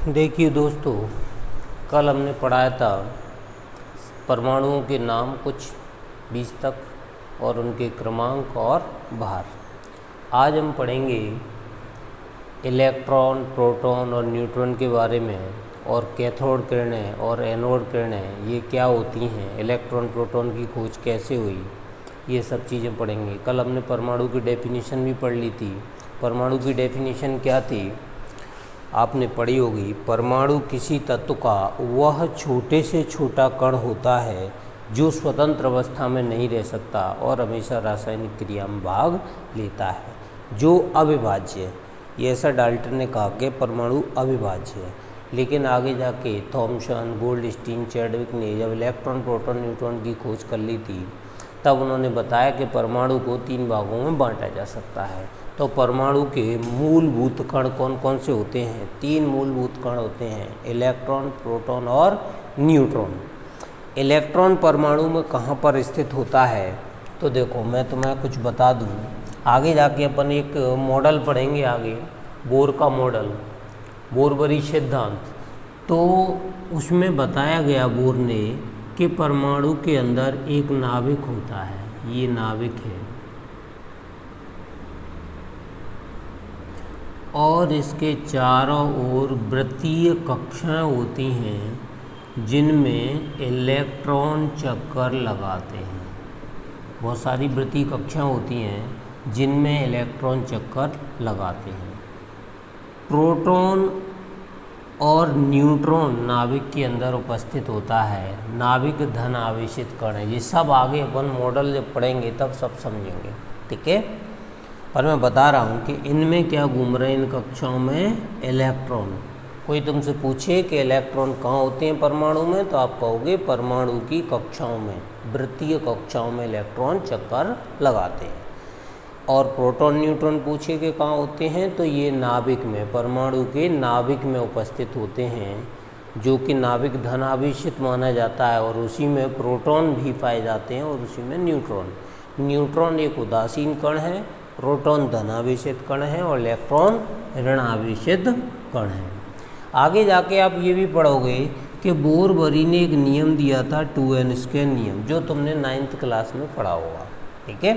देखिए दोस्तों, कल हमने पढ़ाया था परमाणुओं के नाम कुछ 20 तक और उनके क्रमांक और भार। आज हम पढ़ेंगे इलेक्ट्रॉन, प्रोटॉन और न्यूट्रॉन के बारे में, और कैथोड किरणें और एनोड किरणें ये क्या होती हैं, इलेक्ट्रॉन प्रोटॉन की खोज कैसे हुई, ये सब चीज़ें पढ़ेंगे। कल हमने परमाणु की डेफिनेशन भी पढ़ ली थी। परमाणु की डेफिनेशन क्या थी आपने पढ़ी होगी। परमाणु किसी तत्व का वह छोटे से छोटा कण होता है जो स्वतंत्र अवस्था में नहीं रह सकता और हमेशा रासायनिक क्रिया में भाग लेता है, जो अविभाज्य है। ये ऐसा डाल्टन ने कहा कि परमाणु अविभाज्य है। लेकिन आगे जाके थॉमसन, गोल्डस्टीन, चैडविक ने जब इलेक्ट्रॉन, प्रोटॉन, न्यूट्रॉन की खोज कर ली थी, तब उन्होंने बताया कि परमाणु को 3 भागों में बांटा जा सकता है। तो परमाणु के मूलभूत कण कौन कौन से होते हैं? 3 मूलभूत कण होते हैं, इलेक्ट्रॉन, प्रोटॉन और न्यूट्रॉन। इलेक्ट्रॉन परमाणु में कहाँ पर स्थित होता है? तो देखो, मैं तुम्हें कुछ बता दूँ। आगे जाके अपन एक मॉडल पढ़ेंगे आगे, बोर का मॉडल, बोरबरी सिद्धांत। तो उसमें बताया गया बोर ने कि परमाणु के अंदर एक नाभिक होता है। ये नाभिक है और इसके चारों ओर वृत्तीय कक्षाएं होती हैं जिनमें इलेक्ट्रॉन चक्कर लगाते हैं। बहुत सारी वृत्तीय कक्षाएं होती हैं जिनमें इलेक्ट्रॉन चक्कर लगाते हैं। प्रोटॉन और न्यूट्रॉन नाभिक के अंदर उपस्थित होता है। नाभिक धन आवेशित कण है। ये सब आगे अपन मॉडल जब पढ़ेंगे तब सब समझेंगे, ठीक है। पर मैं बता रहा हूँ कि इनमें क्या घूम रहे हैं, इन कक्षाओं में इलेक्ट्रॉन। कोई तुमसे पूछे कि इलेक्ट्रॉन कहाँ होते हैं परमाणु में, तो आप कहोगे परमाणु की कक्षाओं में, वृत्तीय कक्षाओं में इलेक्ट्रॉन चक्कर लगाते हैं। और प्रोटॉन, न्यूट्रॉन पूछे कि कहाँ होते हैं, तो ये नाभिक में, परमाणु के नाभिक में उपस्थित होते हैं, जो कि नाभिक धन आवेशित माना जाता है। और उसी में प्रोटॉन भी पाए जाते हैं और उसी में न्यूट्रॉन। न्यूट्रॉन एक उदासीन कण है, प्रोटॉन धनावेशित कण है और इलेक्ट्रॉन ऋण आवेशित कण है। आगे जाके आप ये भी पढ़ोगे कि बोरबरी ने एक नियम दिया था, 2n² नियम, जो तुमने 9th क्लास में पढ़ा होगा, ठीक है।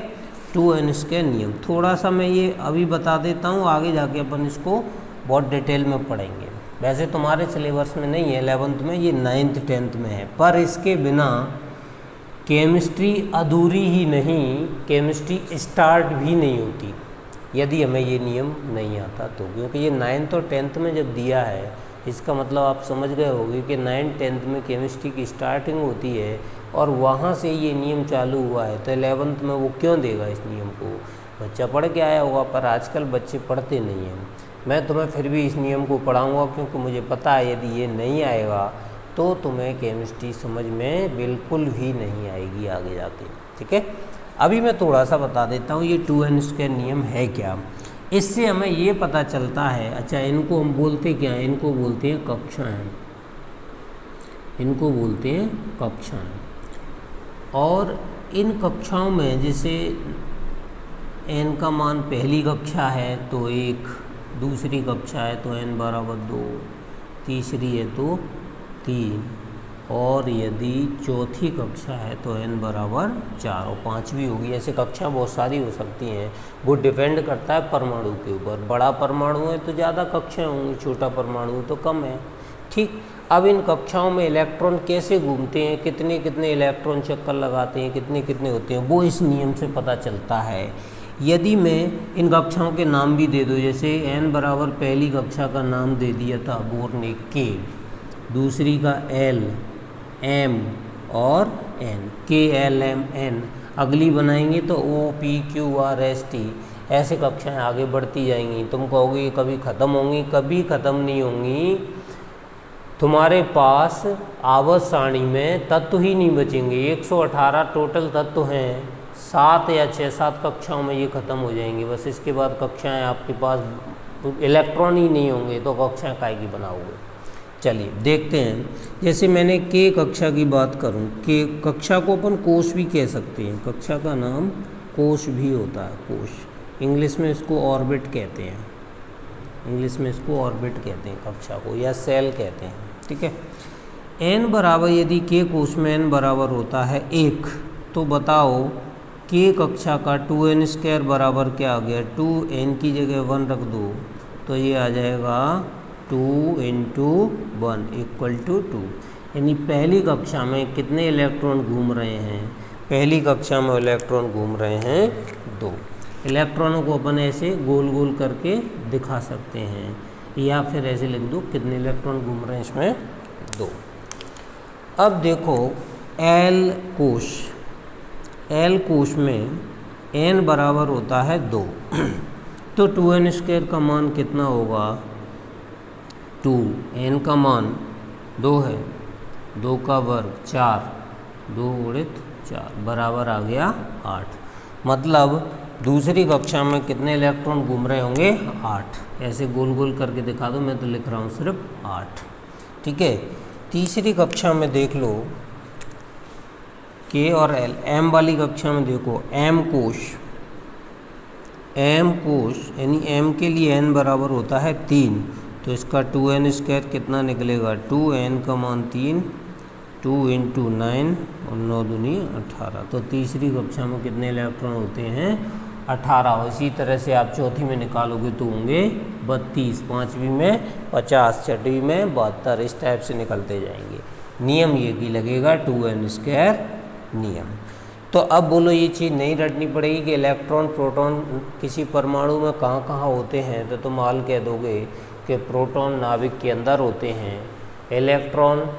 2n² नियम थोड़ा सा मैं ये अभी बता देता हूँ, आगे जाके अपन इसको बहुत डिटेल में पढ़ेंगे। वैसे तुम्हारे सिलेबस में नहीं है 11th में, ये 9th 10th में है। पर इसके बिना केमिस्ट्री अधूरी ही नहीं, केमिस्ट्री स्टार्ट भी नहीं होती यदि हमें ये नियम नहीं आता तो। क्योंकि ये 9th और 10th में जब दिया है, इसका मतलब आप समझ गए होंगे कि 9th 10th में केमिस्ट्री की स्टार्टिंग होती है और वहाँ से ये नियम चालू हुआ है। तो 11th में वो क्यों देगा इस नियम को? बच्चा पढ़ के आया होगा, पर आजकल बच्चे पढ़ते नहीं हैं। मैं तुम्हें फिर भी इस नियम को पढ़ाऊँगा, क्योंकि मुझे पता है यदि ये नहीं आएगा तो तुम्हें केमिस्ट्री समझ में बिल्कुल भी नहीं आएगी आगे जाके, ठीक है। अभी मैं थोड़ा सा बता देता हूँ ये 2n² नियम है क्या। इससे हमें ये पता चलता है, अच्छा इनको हम बोलते क्या हैं? इनको बोलते हैं कक्षाएं, इनको बोलते हैं कक्षाएं। और इन कक्षाओं में जैसे n का मान पहली कक्षा है तो 1, दूसरी कक्षा है तो n = 2, तीसरी है तो 3, और यदि चौथी कक्षा है तो n = 4 और 5वीं होगी। ऐसे कक्षा बहुत सारी हो सकती हैं, वो डिपेंड करता है परमाणु के ऊपर। बड़ा परमाणु है तो ज़्यादा कक्षाएं होंगी, छोटा परमाणु है तो कम है, ठीक। अब इन कक्षाओं में इलेक्ट्रॉन कैसे घूमते हैं, कितने कितने इलेक्ट्रॉन चक्कर लगाते हैं, कितने कितने होते हैं, वो इस नियम से पता चलता है। यदि मैं इन कक्षाओं के नाम भी दे दूँ, जैसे n = पहली कक्षा का नाम दे दिया था बोर ने K, दूसरी का L, M और N, K, L, M, N। अगली बनाएंगे तो O, P, Q, R, S, T। ऐसे कक्षाएं आगे बढ़ती जाएंगी। तुम कहोगे ये कभी ख़त्म होंगी? कभी ख़त्म नहीं होंगी। तुम्हारे पास आवर्त सारणी में तत्व ही नहीं बचेंगे। 118 टोटल तत्व हैं, 7 या 6-7 कक्षाओं में ये ख़त्म हो जाएंगे। बस इसके बाद कक्षाएं आपके पास इलेक्ट्रॉन ही नहीं होंगे, तो कक्षाएं काहे की बनाओगे? चलिए देखते हैं। जैसे मैंने के कक्षा की बात करूं, के कक्षा को अपन कोश भी कह सकते हैं। कक्षा का नाम कोश भी होता है, कोश। इंग्लिश में इसको ऑर्बिट कहते हैं। इंग्लिश में इसको ऑर्बिट कहते हैं कक्षा को, या सेल कहते हैं, ठीक है। n बराबर यदि k कोश में n बराबर होता है 1, तो बताओ k कक्षा का 2n² बराबर क्या आ गया, 2n की जगह 1 रख दो तो ये आ जाएगा 2 × 1 = 2। यानी पहली कक्षा में कितने इलेक्ट्रॉन घूम रहे हैं, पहली कक्षा में इलेक्ट्रॉन घूम रहे हैं 2। इलेक्ट्रॉनों को अपन ऐसे गोल गोल करके दिखा सकते हैं, या फिर ऐसे लिख दो कितने इलेक्ट्रॉन घूम रहे हैं इसमें 2। अब देखो L कोश में n बराबर होता है 2 तो 2n² का मान कितना होगा, 2, n का मान 2 है, 2 का वर्ग 4, 2 × 4 बराबर आ गया 8। मतलब दूसरी कक्षा में कितने इलेक्ट्रॉन घूम रहे होंगे, 8। ऐसे गोल गोल करके दिखा दो, मैं तो लिख रहा हूँ सिर्फ 8, ठीक है। तीसरी कक्षा में देख लो K और L। M वाली कक्षा में देखो M कोश यानी M के लिए n बराबर होता है 3, तो इसका 2n² कितना निकलेगा, 2n का मान 3, 2 × 9 और 9 दूनी 18। तो तीसरी कक्षा में कितने इलेक्ट्रॉन होते हैं, 18। इसी तरह से आप चौथी में निकालोगे तो होंगे 32, पाँचवीं में 50, छठवीं में 72, इस टाइप से निकलते जाएंगे। नियम ये कि लगेगा 2n² नियम। तो अब बोलो ये चीज़ नहीं रटनी पड़ेगी कि इलेक्ट्रॉन प्रोटॉन किसी परमाणु में कहाँ कहाँ होते हैं, तो तुम हाल कह दोगे कि प्रोटॉन नाभिक के अंदर होते हैं, इलेक्ट्रॉन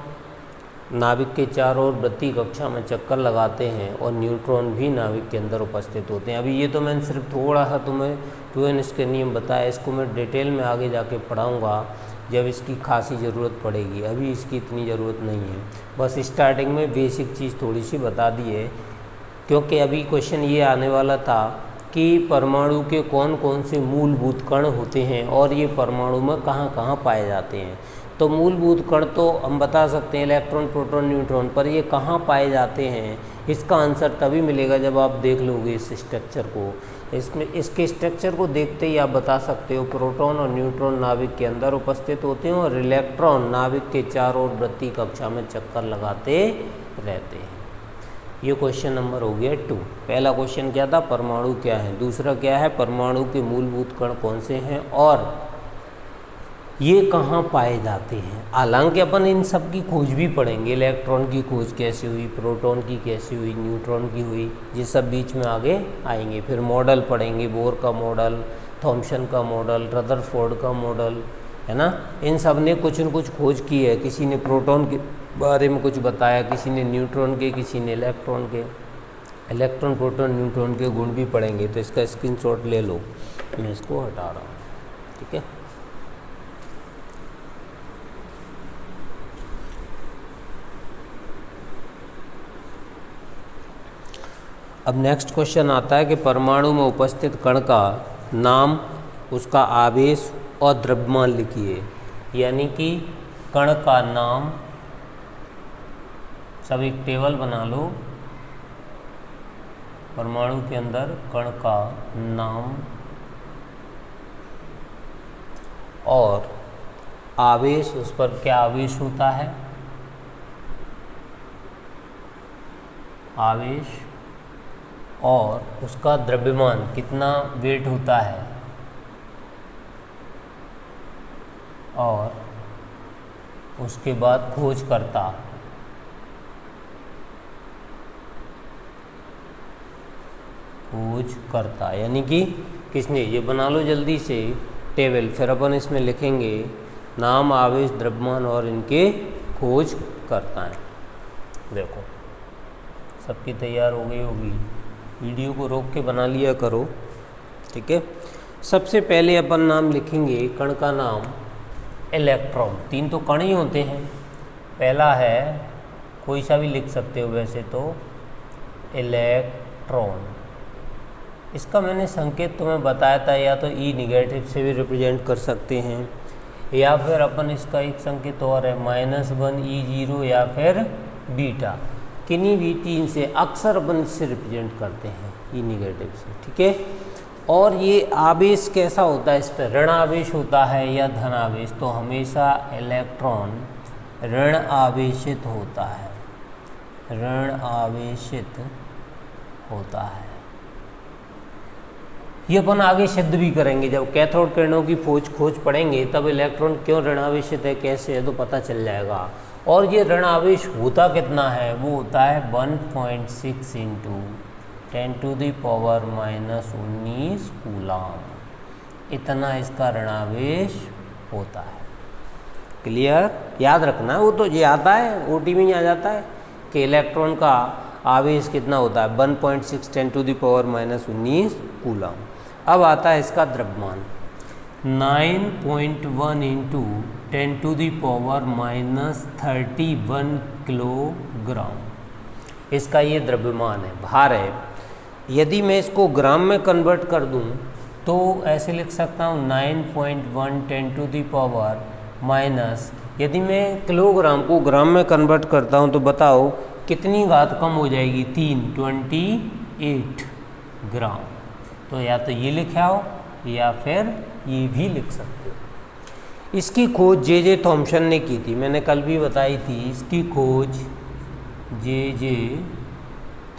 नाभिक के चारों ओर वृत्तीय कक्षा में चक्कर लगाते हैं, और न्यूट्रॉन भी नाभिक के अंदर उपस्थित होते हैं। अभी ये तो मैंने सिर्फ थोड़ा सा तुम्हें 2n² नियम बताया, इसको मैं डिटेल में आगे जाके पढ़ाऊँगा जब इसकी खासी ज़रूरत पड़ेगी। अभी इसकी इतनी ज़रूरत नहीं है, बस स्टार्टिंग में बेसिक चीज़ थोड़ी सी बता दी है, क्योंकि अभी क्वेश्चन ये आने वाला था कि परमाणु के कौन कौन से मूलभूत कण होते हैं और ये परमाणु में कहाँ कहाँ पाए जाते हैं। तो मूलभूत कण तो हम बता सकते हैं इलेक्ट्रॉन, प्रोटॉन, न्यूट्रॉन, पर ये कहाँ पाए जाते हैं इसका आंसर तभी मिलेगा जब आप देख लोगे इस स्ट्रक्चर को। इसके स्ट्रक्चर को देखते ही आप बता सकते हो प्रोटॉन और न्यूट्रॉन नाभिक के अंदर उपस्थित होते हैं और इलेक्ट्रॉन नाभिक के चारों ओर वृत्तीय कक्षा में चक्कर लगाते रहते हैं। ये क्वेश्चन नंबर हो गया 2। पहला क्वेश्चन क्या था, परमाणु क्या है, दूसरा क्या है, परमाणु के मूलभूत कण कौन से हैं और ये कहाँ पाए जाते हैं। हालांकि अपन इन सब की खोज भी पढ़ेंगे, इलेक्ट्रॉन की खोज कैसे हुई, प्रोटॉन की कैसे हुई, न्यूट्रॉन की हुई, ये सब बीच में आगे आएंगे। फिर मॉडल पढ़ेंगे, बोर का मॉडल, थॉमसन का मॉडल, रदरफोर्ड का मॉडल, है ना। इन सब ने कुछ न कुछ खोज की है, किसी ने प्रोटॉन के बारे में कुछ बताया, किसी ने न्यूट्रॉन के, किसी ने इलेक्ट्रॉन के। इलेक्ट्रॉन, प्रोटॉन, न्यूट्रॉन के गुण भी पढ़ेंगे, तो इसका स्क्रीनशॉट ले लो, मैं इसको हटा रहा हूँ, ठीक है। अब नेक्स्ट क्वेश्चन आता है कि परमाणु में उपस्थित कण का नाम, उसका आवेश और द्रव्यमान लिखिए। यानी कि कण का नाम, सब एक टेबल बना लो, परमाणु के अंदर कण का नाम और आवेश, उस पर क्या आवेश होता है, आवेश, और उसका द्रव्यमान कितना वेट होता है, और उसके बाद खोजकर्ता, यानी कि किसने, ये बना लो जल्दी से टेबल, फिर अपन इसमें लिखेंगे नाम, आवेश, द्रव्यमान और इनके खोजकर्ता हैं। देखो सबकी तैयार हो गई होगी, वीडियो को रोक के बना लिया करो, ठीक है। सबसे पहले अपन नाम लिखेंगे कण का नाम इलेक्ट्रॉन। 3 तो कण ही होते हैं, पहला है, कोई सा भी लिख सकते हो वैसे तो, इलेक्ट्रॉन। इसका मैंने संकेत तुम्हें बताया था, या तो ई निगेटिव से भी रिप्रेजेंट कर सकते हैं, या फिर अपन इसका एक संकेत और है -1 E0 या फिर बीटा। किन्हीं भी 3 से अक्सर अपन इससे रिप्रेजेंट करते हैं ई निगेटिव से, ठीक है। और ये आवेश कैसा होता है, इस पर ऋण आवेश होता है या धन आवेश, तो हमेशा इलेक्ट्रॉन ऋण आवेशित होता है, ऋण आवेशित होता है। ये अपन आगे सिद्ध भी करेंगे, जब कैथोड किरणों की खोज पढ़ेंगे तब इलेक्ट्रॉन क्यों ऋण आवेशित है, कैसे है, तो पता चल जाएगा। और ये ऋण आवेश होता कितना है, वो होता है 1.6 इंटू 10⁻⁻19 कूलम, इतना इसका ऋण आवेश होता है। क्लियर, याद रखना, वो तो ये आता है ओटी में ही आ जाता है कि इलेक्ट्रॉन का आवेश कितना होता है 1.6 10⁻⁻19 कूलम। अब आता है इसका द्रव्यमान 9.1 इंटू 10⁻31 किलोग्राम, इसका ये द्रव्यमान है, भार है। यदि मैं इसको ग्राम में कन्वर्ट कर दूं तो ऐसे लिख सकता हूँ 9.1 10⁻⁻, यदि मैं किलोग्राम को ग्राम में कन्वर्ट करता हूँ तो बताओ कितनी घात कम हो जाएगी, 28 ग्राम। तो या तो ये लिखा हो या फिर ये भी लिख सकते हो। इसकी खोज जे थॉम्सन ने की थी, मैंने कल भी बताई थी। इसकी खोज जे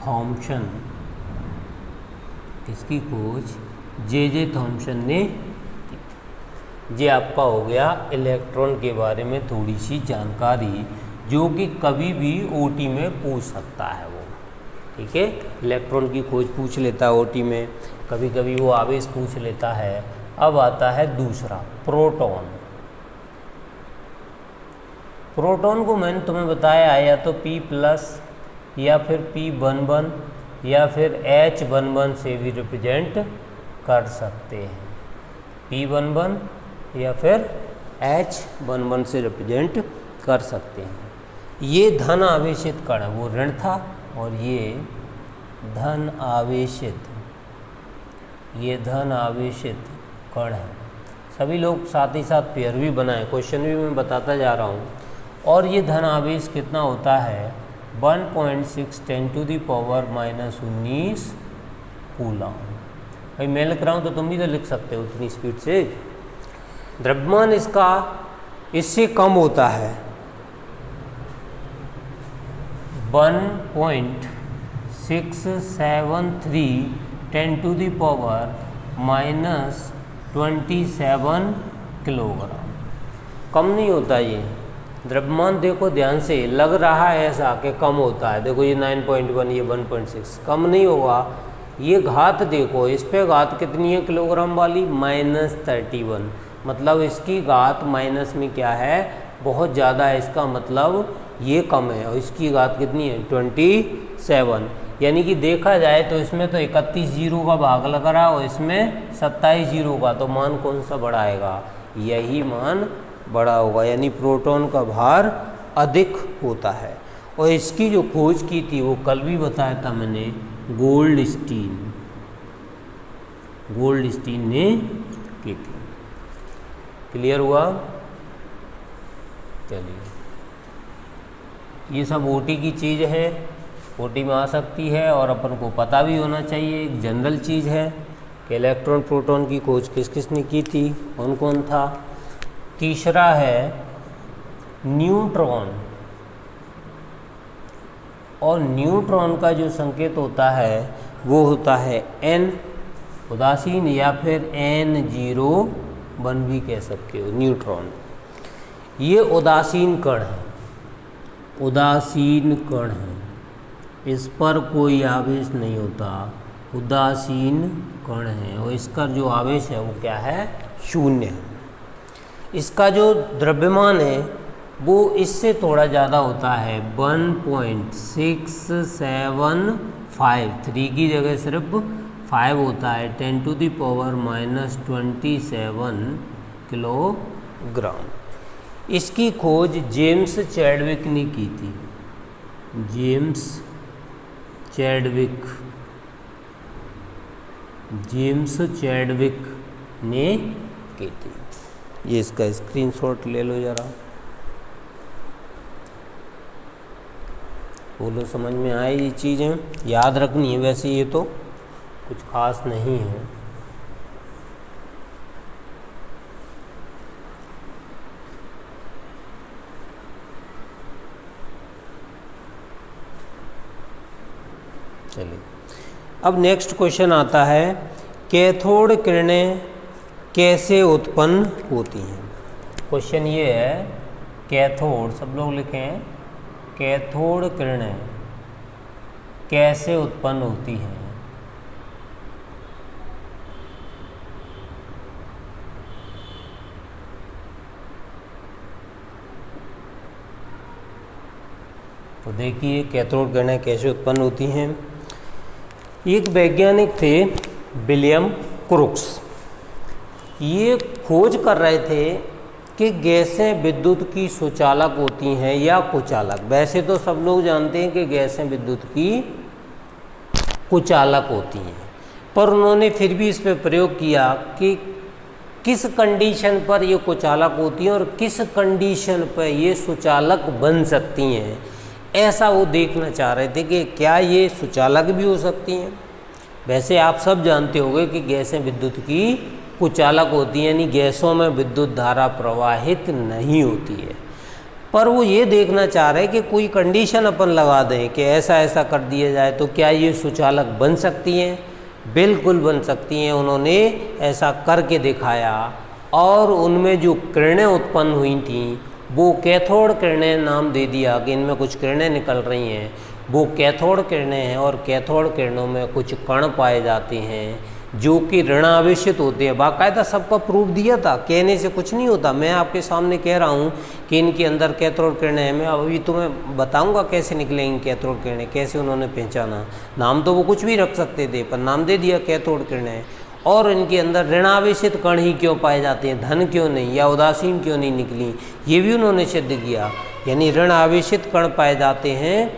थॉम्सन, इसकी खोज जे थॉम्सन ने की थी। ये आपका हो गया इलेक्ट्रॉन के बारे में थोड़ी सी जानकारी, जो कि कभी भी ओटी में पूछ सकता है वो, ठीक है। इलेक्ट्रॉन की खोज पूछ लेता है ओटी में, कभी कभी वो आवेश पूछ लेता है। अब आता है दूसरा, प्रोटॉन। प्रोटॉन को मैंने तुम्हें बताया या तो P+ या फिर P11 या फिर H11 से भी रिप्रेजेंट कर सकते हैं, P11 या फिर H11 से रिप्रेजेंट कर सकते हैं। ये धन आवेशित कण है, वो ऋण था, और ये धन आवेशित, ये धन आवेशित कण है। सभी लोग साथ ही साथ पेयर भी बनाएं, क्वेश्चन भी मैं बताता जा रहा हूँ। और ये धन आवेश कितना होता है 1.6 10⁻⁻19 कूलम। भाई मैं लिख रहा हूँ तो तुम भी तो लिख सकते हो उतनी स्पीड से। द्रव्यमान इसका इससे कम होता है 1.673 10⁻⁻27 किलोग्राम, कम नहीं होता ये द्रव्यमान। देखो ध्यान से, लग रहा है ऐसा कि कम होता है, देखो ये 9.1, ये 1.6, कम नहीं होगा। ये घात देखो, इस पे घात कितनी है किलोग्राम वाली, -31, मतलब इसकी घात माइनस में क्या है, बहुत ज़्यादा है, इसका मतलब ये कम है। और इसकी घात कितनी है 27, यानी कि देखा जाए तो इसमें तो 31 जीरो का भाग लग रहा है और इसमें 27 जीरो का, तो मान कौन सा बड़ा आएगा, यही मान बड़ा होगा, यानी प्रोटॉन का भार अधिक होता है। और इसकी जो खोज की थी वो कल भी बताया था मैंने, गोल्डस्टीन ने की थी। क्लियर हुआ? चलिए, ये सब ओटी की चीज़ है, ओटी में आ सकती है और अपन को पता भी होना चाहिए। एक जनरल चीज़ है कि इलेक्ट्रॉन प्रोटॉन की खोज किस किस ने की थी, कौन कौन था। तीसरा है न्यूट्रॉन, और न्यूट्रॉन का जो संकेत होता है वो होता है N उदासीन या फिर N01 भी कह सकते हो। न्यूट्रॉन ये उदासीन कण है, उदासीन कण है, इस पर कोई आवेश नहीं होता, उदासीन कण है, और इसका जो आवेश है वो क्या है, शून्य है। इसका जो द्रव्यमान है वो इससे थोड़ा ज़्यादा होता है 1.675, 3 की जगह सिर्फ 5 होता है, 10⁻⁻27 किलोग्राम। इसकी खोज जेम्स चैडविक ने की थी, जेम्स चैडविक ने की थी। ये इसका स्क्रीनशॉट ले लो जरा, बोलो समझ में आए ये चीज़ें, याद रखनी है। वैसे ये तो कुछ खास नहीं है, चलिए अब नेक्स्ट क्वेश्चन आता है, कैथोड किरणें कैसे उत्पन्न होती हैं। क्वेश्चन ये है, कैथोड, सब लोग लिखें, कैथोड किरणें कैसे उत्पन्न होती हैं। तो देखिए कैथोड किरणें कैसे उत्पन्न होती हैं। एक वैज्ञानिक थे विलियम क्रुक्स, ये खोज कर रहे थे कि गैसें विद्युत की सुचालक होती हैं या कुचालक। वैसे तो सब लोग जानते हैं कि गैसें विद्युत की कुचालक होती हैं, पर उन्होंने फिर भी इस पर प्रयोग किया कि किस कंडीशन पर ये कुचालक होती हैं और किस कंडीशन पर ये सुचालक बन सकती हैं। ऐसा वो देखना चाह रहे थे कि क्या ये सुचालक भी हो सकती हैं। वैसे आप सब जानते होंगे कि गैसें विद्युत की कुचालक होती हैं, यानी गैसों में विद्युत धारा प्रवाहित नहीं होती है। पर वो ये देखना चाह रहे हैं कि कोई कंडीशन अपन लगा दें कि ऐसा ऐसा कर दिया जाए तो क्या ये सुचालक बन सकती हैं। बिल्कुल बन सकती हैं। उन्होंने ऐसा करके दिखाया और उनमें जो किरणें उत्पन्न हुई थीं वो कैथोड किरणें नाम दे दिया कि इनमें कुछ किरणें निकल रही हैं, वो कैथोड किरणें हैं। और कैथोड किरणों में कुछ कण पाए जाते हैं जो कि ऋणावेशित होते हैं। बाकायदा सबका प्रूफ दिया था, कहने से कुछ नहीं होता। मैं आपके सामने कह रहा हूँ कि इनके अंदर कैथोड किरणें हैं। मैं अभी तुम्हें बताऊँगा कैसे निकलेंगी कैथोड किरणें, कैसे उन्होंने पहचाना। नाम तो वो कुछ भी रख सकते थे, पर नाम दे दिया कैथोड किरणें। और इनके अंदर ऋणावेशित कण ही क्यों पाए जाते हैं, धन क्यों नहीं या उदासीन क्यों नहीं निकली, ये भी उन्होंने सिद्ध किया। यानी ऋण आवेशित कण पाए जाते हैं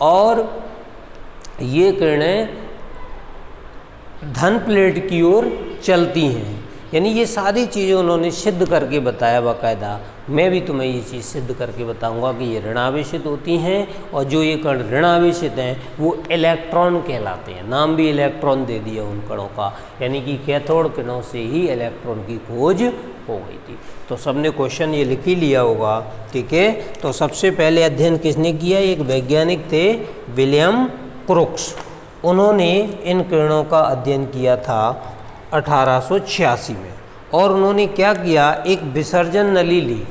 और ये किरणें धन प्लेट की ओर चलती हैं। यानी ये सारी चीज़ें उन्होंने सिद्ध करके बताया बाकायदा। मैं भी तुम्हें ये चीज़ सिद्ध करके बताऊंगा कि ये ऋणावेशित होती हैं और जो ये कण ऋणावेशित हैं वो इलेक्ट्रॉन कहलाते हैं। नाम भी इलेक्ट्रॉन दे दिया उन कणों का, यानी कि कैथोड किरणों से ही इलेक्ट्रॉन की खोज हो गई थी। तो सबने क्वेश्चन ये लिख ही लिया होगा, ठीक है। तो सबसे पहले अध्ययन किसने किया, एक वैज्ञानिक थे विलियम क्रुक्स। उन्होंने इन किरणों का अध्ययन किया था 1886 में। और उन्होंने क्या किया, एक विसर्जन नली ली।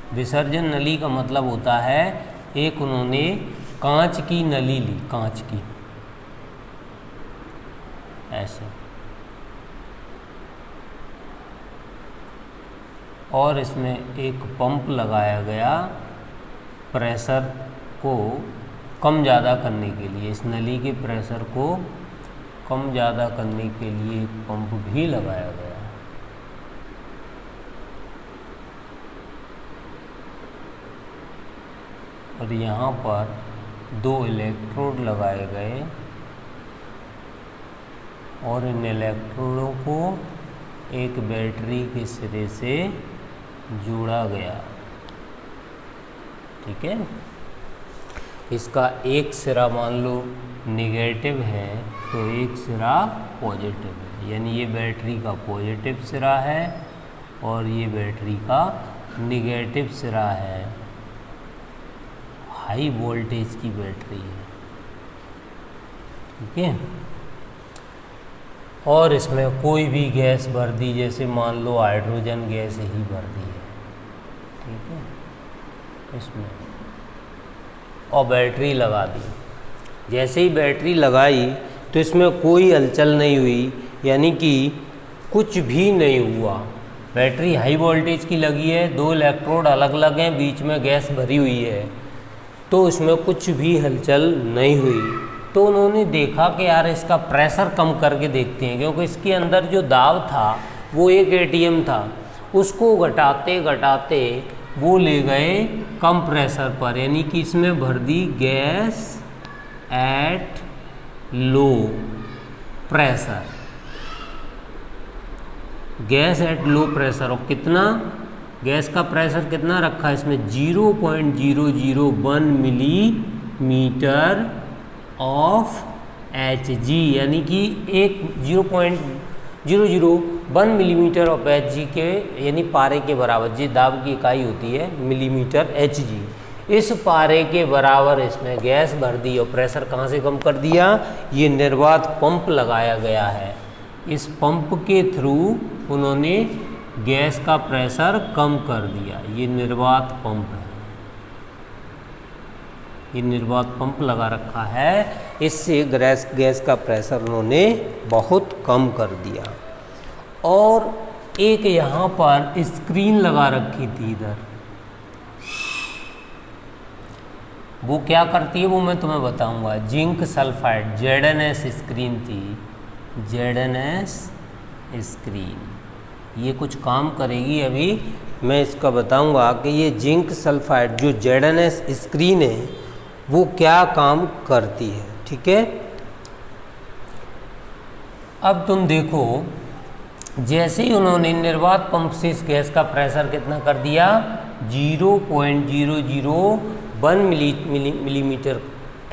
विसर्जन नली का मतलब होता है, एक उन्होंने कांच की नली ली, कांच की, ऐसे, और इसमें एक पंप लगाया गया प्रेशर को कम ज़्यादा करने के लिए। इस नली के प्रेशर को कम ज़्यादा करने के लिए एक पंप भी लगाया गया। और यहाँ पर 2 इलेक्ट्रोड लगाए गए और इन इलेक्ट्रोडों को एक बैटरी के सिरे से जोड़ा गया, ठीक है। इसका एक सिरा मान लो नेगेटिव है तो एक सिरा पॉजिटिव है, यानी ये बैटरी का पॉजिटिव सिरा है और ये बैटरी का नेगेटिव सिरा है। हाई वोल्टेज की बैटरी है, ठीक है। और इसमें कोई भी गैस भर दी, जैसे मान लो हाइड्रोजन गैस ही भर दी है, ठीक है, इसमें, और बैटरी लगा दी। जैसे ही बैटरी लगाई तो इसमें कोई हलचल नहीं हुई, यानी कि कुछ भी नहीं हुआ। बैटरी हाई वोल्टेज की लगी है, 2 इलेक्ट्रोड अलग अलग हैं, बीच में गैस भरी हुई है, तो इसमें कुछ भी हलचल नहीं हुई। तो उन्होंने देखा कि यार इसका प्रेशर कम करके देखते हैं, क्योंकि इसके अंदर जो दाब था वो 1 ATM था, उसको घटाते घटाते वो ले गए कम प्रेशर पर, यानी कि इसमें भर दी gas at low pressure, gas at low pressure. और कितना गैस का प्रेशर कितना रखा है इसमें, 0.001 मिलीमीटर ऑफ Hg, यानी कि 0.001 मिलीमीटर ऑफ Hg के, यानी पारे के बराबर। जी दाब की इकाई होती है मिलीमीटर Hg। इस पारे के बराबर इसमें गैस भर दी और प्रेशर कहाँ से कम कर दिया, ये निर्वात पंप लगाया गया है, इस पंप के थ्रू उन्होंने गैस का प्रेशर कम कर दिया। ये निर्वात पंप है, ये निर्वात पंप लगा रखा है, इससे गैस का प्रेशर उन्होंने बहुत कम कर दिया। और एक यहाँ पर स्क्रीन लगा रखी थी इधर, वो क्या करती है वो मैं तुम्हें बताऊंगा। जिंक सल्फाइड ZNS स्क्रीन थी, ZNS स्क्रीन, ये कुछ काम करेगी, अभी मैं इसका बताऊंगा कि ये जिंक सल्फाइड जो ZNS स्क्रीन है वो क्या काम करती है। ठीक है, अब तुम देखो, जैसे ही उन्होंने निर्वात पंप से इस गैस का प्रेशर कितना कर दिया, 0.001 मिलीमीटर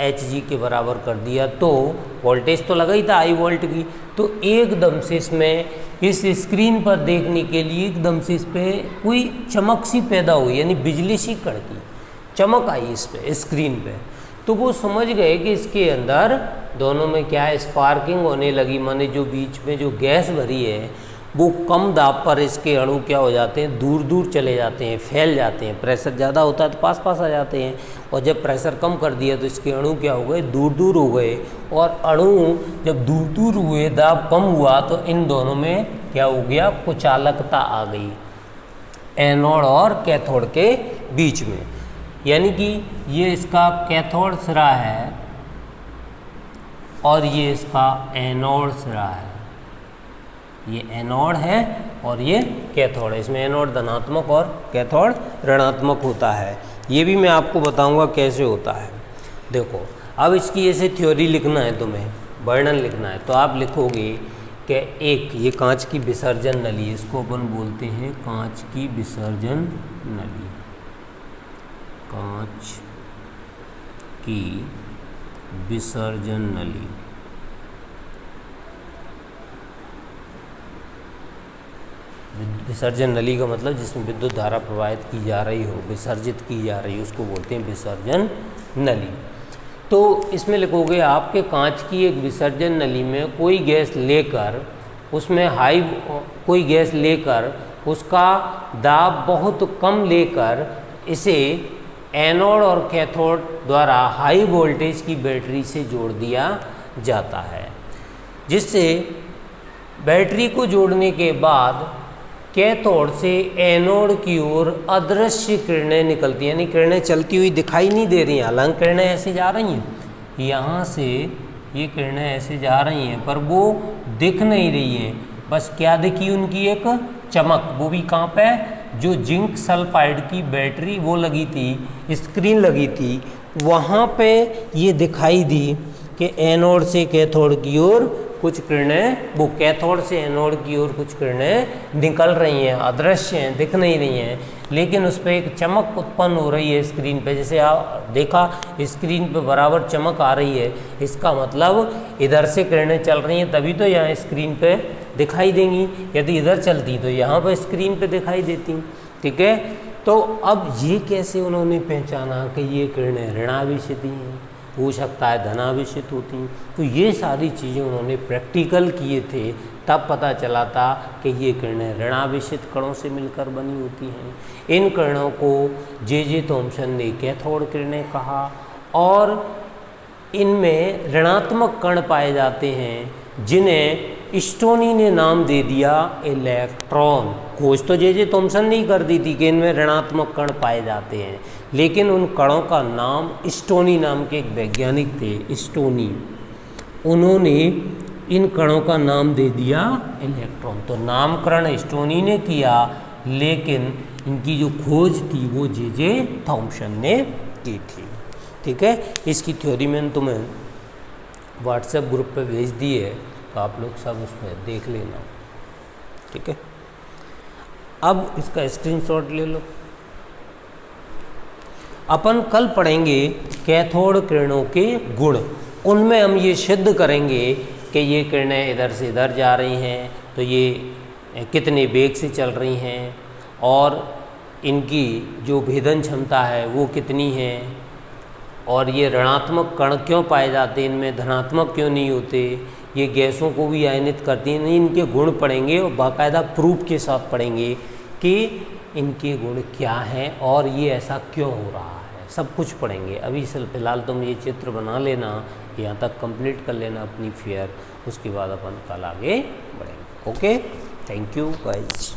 Hg के बराबर कर दिया, तो वोल्टेज तो लगा ही था हाई वोल्ट की, तो एकदम से इसमें इस स्क्रीन पर देखने के लिए एकदम से इस पर कोई चमक सी पैदा हुई, यानी बिजली सी कड़की, चमक आई इस पे स्क्रीन पे। तो वो समझ गए कि इसके अंदर दोनों में क्या है, स्पार्किंग होने लगी, माने जो बीच में जो गैस भरी है वो कम दाब पर इसके अणु क्या हो जाते हैं, दूर दूर चले जाते हैं, फैल जाते हैं। प्रेशर ज़्यादा होता है तो पास पास आ जाते हैं, और जब प्रेशर कम कर दिया तो इसके अणु क्या हो गए, दूर दूर हो गए। और अणु जब दूर दूर हुए, दाब कम हुआ, तो इन दोनों में क्या हो गया, कुचालकता आ गई एनोड और कैथोड के बीच में। यानी कि ये इसका कैथोड सिरा है और ये इसका एनोड सिरा है, ये एनोड है और ये कैथोड है। इसमें एनोड धनात्मक और कैथोड ऋणात्मक होता है। ये भी मैं आपको बताऊंगा कैसे होता है। देखो, अब इसकी ऐसे थ्योरी लिखना है, तुम्हें वर्णन लिखना है, तो आप लिखोगे कि एक ये कांच की विसर्जन नली, इसको अपन बोलते हैं कांच की विसर्जन नली, कांच की विसर्जन नली। विसर्जन नली का मतलब जिसमें विद्युत धारा प्रवाहित की जा रही हो, विसर्जित की जा रही हो, उसको बोलते हैं विसर्जन नली। तो इसमें लिखोगे आपके कांच की एक विसर्जन नली में कोई गैस लेकर, उसमें कोई गैस लेकर उसका दाब बहुत कम लेकर इसे एनोड और कैथोड द्वारा हाई वोल्टेज की बैटरी से जोड़ दिया जाता है, जिससे बैटरी को जोड़ने के बाद कैथोड से एनोड की ओर अदृश्य किरणें निकलती हैं, यानी किरणें चलती हुई दिखाई नहीं दे रही हैं, हालांकि किरणें ऐसे जा रही हैं, यहाँ से ये किरणें ऐसे जा रही हैं पर वो दिख नहीं रही हैं, बस क्या दिखी उनकी एक चमक, वो भी कहाँ पे, जो जिंक सल्फाइड की बैटरी वो लगी थी, स्क्रीन लगी थी, वहाँ पे ये दिखाई दी कि एनोड से कैथोड की ओर कुछ किरणें, वो कैथोड से एनोड की ओर कुछ किरणें निकल रही हैं, अदृश्य हैं, दिख नहीं रही हैं, लेकिन उस पर एक चमक उत्पन्न हो रही है स्क्रीन पे। जैसे आप देखा स्क्रीन पे बराबर चमक आ रही है, इसका मतलब इधर से किरणें चल रही हैं, तभी तो यहाँ स्क्रीन पे दिखाई देंगी, यदि इधर चलती तो यहाँ पर स्क्रीन पे दिखाई देती। ठीक है, तो अब ये कैसे उन्होंने पहचाना कि ये किरणें ऋणावेशित हैं, हो सकता है धनावेशित होती हैं। तो ये सारी चीज़ें उन्होंने प्रैक्टिकल किए थे, तब पता चला था कि ये किरणें ऋणावेशित कणों से मिलकर बनी होती हैं। इन किरणों को जे थॉम्सन ने कैथोड किरणें कहा, और इनमें ऋणात्मक कण पाए जाते हैं जिन्हें स्टोनी ने नाम दे दिया इलेक्ट्रॉन। खोज तो जे थॉम्सन ने ही कर दी थी कि इनमें ऋणात्मक कण पाए जाते हैं, लेकिन उन कणों का नाम स्टोनी नाम के एक वैज्ञानिक थे, स्टोनी, उन्होंने इन कणों का नाम दे दिया इलेक्ट्रॉन। तो नामकरण स्टोनी ने किया, लेकिन इनकी जो खोज थी वो जे थॉम्सन ने की थी। ठीक है, इसकी थ्योरी मैंने तुम्हें व्हाट्सएप ग्रुप पे भेज दी है, तो आप लोग सब उसमें देख लेना। ठीक है, अब इसका स्क्रीनशॉट ले लो। अपन कल पढ़ेंगे कैथोड किरणों के गुण, उनमें हम ये सिद्ध करेंगे कि ये किरणें इधर से इधर जा रही हैं तो ये कितने वेग से चल रही हैं, और इनकी जो भेदन क्षमता है वो कितनी है, और ये ऋणात्मक कण क्यों पाए जाते हैं, इनमें धनात्मक क्यों नहीं होते, ये गैसों को भी आयनित करती हैं, नहीं इनके गुण पढ़ेंगे और बाकायदा प्रूफ के साथ पढ़ेंगे कि इनके गुण क्या हैं और ये ऐसा क्यों हो रहा है, सब कुछ पढ़ेंगे। अभी फ़िलहाल तुम ये चित्र बना लेना, यहाँ तक कंप्लीट कर लेना अपनी फेयर, उसके बाद अपन कल आगे बढ़ेंगे। Okay, thank you guys.